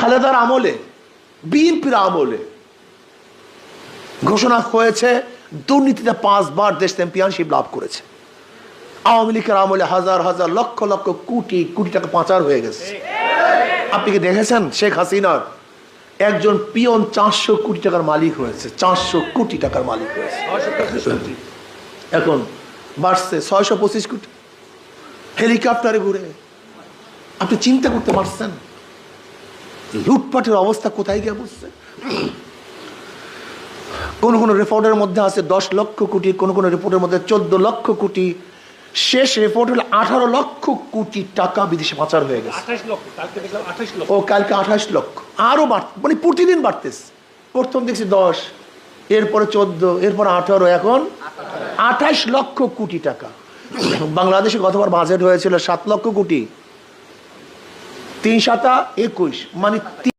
খালেদার আমলে, বিএনপির আমলে ঘোষণা হয়েছে দুর্নীতিতে 5 বার দেশ চ্যাম্পিয়নশিপ লাভ করেছে। আওয়ামী লীগের আমলে হাজার হাজার লক্ষ লক্ষ কোটি কোটি টাকা পাচার হয়ে গেছে। আপনি কি দেখেছেন শেখ হাসিনার একজন পিয়ন 400 কোটি টাকার মালিক হয়েছে, 400 কোটি টাকার মালিক হয়েছে। এখন বাড়ছে 625 কোটি, হেলিকপ্টারে ঘুরে। আপনি চিন্তা করতে পারছেন লুটপাটের অবস্থা কোথায় গিয়ে বসছে? কোন কোন রিপোর্টের মধ্যে আছে 10 লক্ষ কোটি, কোন কোন রিপোর্টের মধ্যে 14 লক্ষ কোটি, শেষ রিপোর্ট হলো 18 লক্ষ কোটি টাকা বিদেশে পাচার হয়ে গেছে। 28 লক্ষ, কালকে দেখলাম 28 লক্ষ। ও কালকে 28 লক্ষ, আরো মানে প্রতিদিন বাড়তেছে। প্রথম দেখছি 10, এরপরে 14, এরপরে 18, এখন 28 লক্ষ কোটি টাকা। বাংলাদেশে গতবার বাজেট হয়েছিল 7 লক্ষ কোটি, 3 7 21, মানে